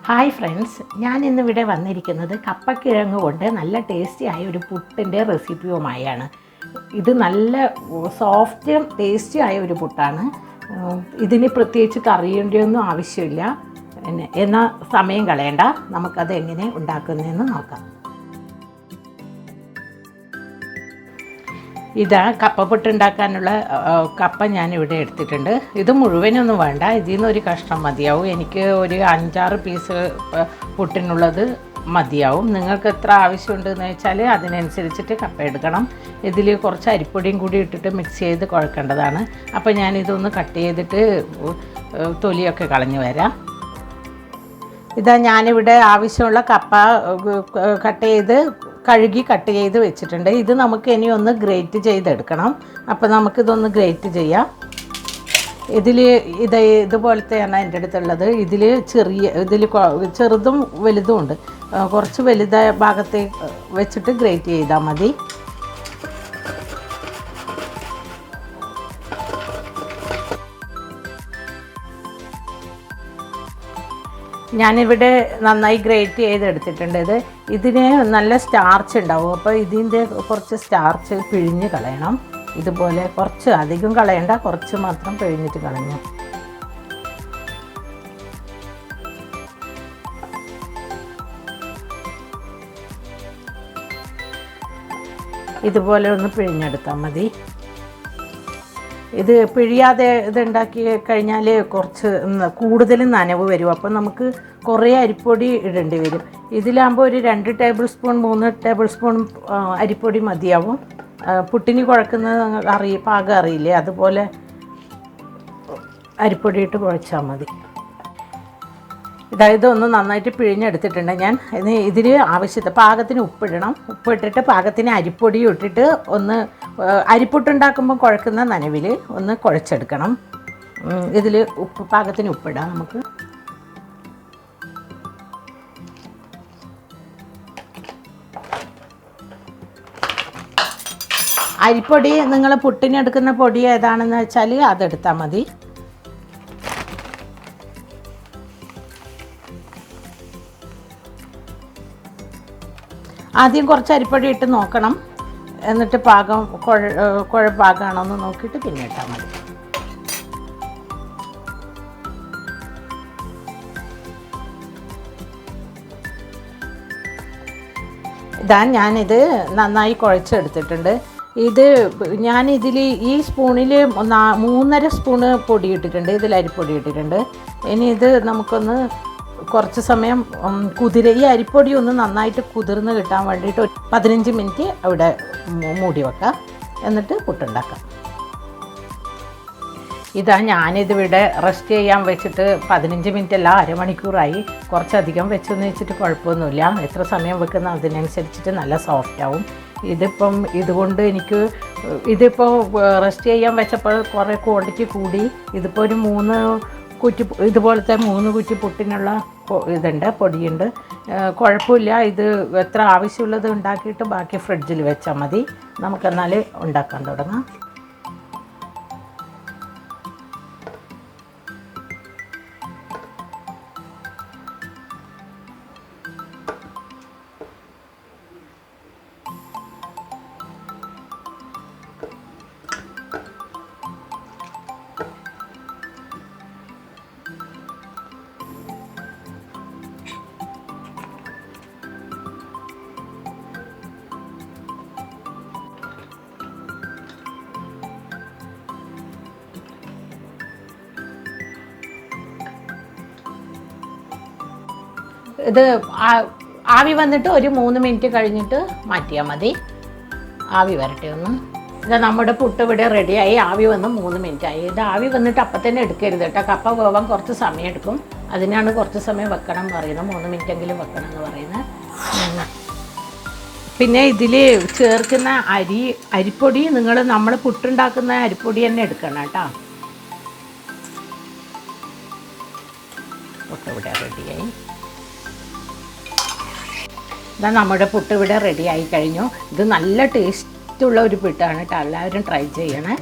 Hi friends, ഞാൻ ഇന്നിവിടെ വന്നിരിക്കുന്നത് കപ്പക്കിഴങ്ങ് കൊണ്ട് നല്ല ടേസ്റ്റി ആയ ഒരു പുട്ടിൻ്റെ റെസിപ്പിയുമായാണ്. ഇത് നല്ല സോഫ്റ്റ് ടേസ്റ്റി ആയ ഒരു പുട്ടാണ്. ഇതിന് പ്രത്യേകിച്ച് കറിയുടെയൊന്നും ആവശ്യമില്ല. എന്നാൽ സമയം കളയണ്ട, നമുക്കത് എങ്ങനെ ഉണ്ടാക്കുന്നതെന്ന് നോക്കാം. ഇതാ കപ്പപ്പുട്ട് ഉണ്ടാക്കാനുള്ള കപ്പ ഞാനിവിടെ എടുത്തിട്ടുണ്ട്. ഇത് മുഴുവനൊന്നും വേണ്ട, ഇതിൽ നിന്ന് ഒരു കഷ്ണം മതിയാവും. എനിക്ക് ഒരു 5-6 പീസ് പുട്ടിനുള്ളത് മതിയാവും. നിങ്ങൾക്ക് എത്ര ആവശ്യമുണ്ടെന്ന് വെച്ചാൽ അതിനനുസരിച്ചിട്ട് കപ്പ എടുക്കണം. ഇതിൽ കുറച്ച് അരിപ്പൊടിയും കൂടി ഇട്ടിട്ട് മിക്സ് ചെയ്ത് കുഴക്കേണ്ടതാണ്. അപ്പോൾ ഞാനിതൊന്ന് കട്ട് ചെയ്തിട്ട് തൊലിയൊക്കെ കളഞ്ഞു വരാം. ഇതാ ഞാനിവിടെ ആവശ്യമുള്ള കപ്പ കഴുകി കട്ട് ചെയ്ത് വെച്ചിട്ടുണ്ട്. ഇത് നമുക്ക് ഇനി ഒന്ന് ഗ്രേറ്റ് ചെയ്തെടുക്കണം. അപ്പോൾ നമുക്കിതൊന്ന് ഗ്രേറ്റ് ചെയ്യാം. ഇതുപോലത്തെയാണ് എൻ്റെ അടുത്തുള്ളത്. ഇതിൽ ചെറുതും വലുതും ഉണ്ട്. കുറച്ച് വലുതായ ഭാഗത്തേക്ക് വെച്ചിട്ട് ഗ്രേറ്റ് ചെയ്താൽ മതി. ഞാനിവിടെ നന്നായി ഗ്രേറ്റ് ചെയ്തെടുത്തിട്ടുണ്ട്. ഇതിന് നല്ല സ്റ്റാർച്ച് ഉണ്ടാവും. അപ്പോൾ ഇതിൻ്റെ കുറച്ച് സ്റ്റാർച്ച് പിഴിഞ്ഞ് കളയണം. ഇതുപോലെ കുറച്ച് അധികം കളയണ്ട, കുറച്ച് മാത്രം പിഴിഞ്ഞിട്ട് കളഞ്ഞു. ഇതുപോലെ ഒന്ന് പിഴിഞ്ഞെടുത്താൽ മതി. ഇത് പിഴിയാതെ ഇതുണ്ടാക്കി കഴിഞ്ഞാൽ കുറച്ച് കൂടുതൽ നനവ് വരും. അപ്പം നമുക്ക് കുറേ അരിപ്പൊടി ഇടേണ്ടി വരും. ഇതിലാകുമ്പോൾ ഒരു 2 ടേബിൾ സ്പൂൺ 3 ടേബിൾ സ്പൂൺ അരിപ്പൊടി മതിയാവും. പുട്ടിന് കുഴക്കുന്നത് പാകം അറിയില്ലേ, അതുപോലെ അരിപ്പൊടി ഇട്ട് കുഴച്ചാൽ മതി. ഇതൊന്ന് നന്നായിട്ട് പിഴിഞ്ഞെടുത്തിട്ടുണ്ട് ഞാൻ. ഇതിൽ പാകത്തിന് ഉപ്പിടണം. ഉപ്പിട്ടിട്ട് പാകത്തിന് അരിപ്പൊടിയും ഇട്ടിട്ട് ഒന്ന് അരിപ്പുട്ടുണ്ടാക്കുമ്പോൾ കുഴക്കുന്ന നനവിൽ ഒന്ന് കുഴച്ചെടുക്കണം. ഇതിൽ പാകത്തിന് ഉപ്പിടാം നമുക്ക്. അരിപ്പൊടി നിങ്ങൾ പുട്ടിനെടുക്കുന്ന പൊടി ഏതാണെന്ന് വെച്ചാൽ അതെടുത്താൽ മതി. ആദ്യം കുറച്ച് അരിപ്പൊടി ഇട്ട് നോക്കണം. എന്നിട്ട് കുഴപ്പാകമാണോ എന്ന് നോക്കിയിട്ട് പിന്നെ ഇട്ടാൽ മതി. ഞാനിത് നന്നായി കുഴച്ചെടുത്തിട്ടുണ്ട്. ഞാനിതിൽ ഈ സ്പൂണിൽ 3.5 സ്പൂണ് പൊടി ഇട്ടിട്ടുണ്ട്. ഇതിൽ അരിപ്പൊടി ഇട്ടിട്ടുണ്ട്. ഇനി ഇത് നമുക്കൊന്ന് കുറച്ച് സമയം ഈ അരിപ്പൊടി ഒന്ന് നന്നായിട്ട് കുതിർന്ന് കിട്ടാൻ വേണ്ടിയിട്ട് 15 മിനിറ്റ് അവിടെ മൂടി വെക്കാം. എന്നിട്ട് പുട്ടുണ്ടാക്കാം. ഞാനിതിവിടെ റെസ്റ്റ് ചെയ്യാൻ വെച്ചിട്ട് 15 മിനിറ്റ് അല്ല, അരമണിക്കൂറായി. കുറച്ചധികം വെച്ചെന്ന് വെച്ചിട്ട് കുഴപ്പമൊന്നുമില്ല. എത്ര സമയം വെക്കുന്ന അതിനനുസരിച്ചിട്ട് നല്ല സോഫ്റ്റാവും. ഇതുകൊണ്ട് ഇതിപ്പോൾ റെസ്റ്റ് ചെയ്യാൻ വെച്ചപ്പോൾ കുറേ ക്വാണ്ടിറ്റി കൂടി. ഇതിപ്പോൾ ഒരു 3 കുറ്റി ഇതുപോലത്തെ 3 കുറ്റി പുട്ടിനുള്ള പൊടിയുണ്ട്. കുഴപ്പമില്ല. ഇത് എത്ര ആവശ്യമുള്ളത് ഉണ്ടാക്കിയിട്ട് ബാക്കി ഫ്രിഡ്ജിൽ വെച്ചാൽ മതി. നമുക്കെന്നാൽ ഉണ്ടാക്കാൻ തുടങ്ങാം. ഇത് ആവി വന്നിട്ട് ഒരു 3 മിനിറ്റ് കഴിഞ്ഞിട്ട് മാറ്റിയാൽ മതി. ആവി വരട്ടെ ഒന്ന്. നമ്മുടെ പുട്ട് ഇവിടെ റെഡിയായി. ആവി വന്ന് 3 മിനിറ്റ് ആയി. ആവി വന്നിട്ട് അപ്പം തന്നെ എടുക്കരുത് കേട്ടോ. കപ്പ വേവാൻ കുറച്ച് സമയം എടുക്കും. അതിനാണ് കുറച്ച് സമയം വെക്കണം എന്ന് പറയുന്നത്. 3 മിനിറ്റെങ്കിലും വെക്കണം എന്ന് പറയുന്നത്. പിന്നെ ഇതിൽ ചേർക്കുന്ന അരിപ്പൊടി നമ്മൾ പുട്ടുണ്ടാക്കുന്ന അരിപ്പൊടി തന്നെ എടുക്കണം കേട്ടോ. പുട്ട് ഇവിടെ റെഡിയായി. നമ്മുടെ പുട്ട് ഇവിടെ റെഡി ആയി കഴിഞ്ഞു. ഇത് നല്ല ടേസ്റ്റുള്ള ഒരു പുട്ടാണ് കേട്ടോ. എല്ലാവരും ട്രൈ ചെയ്യണേ.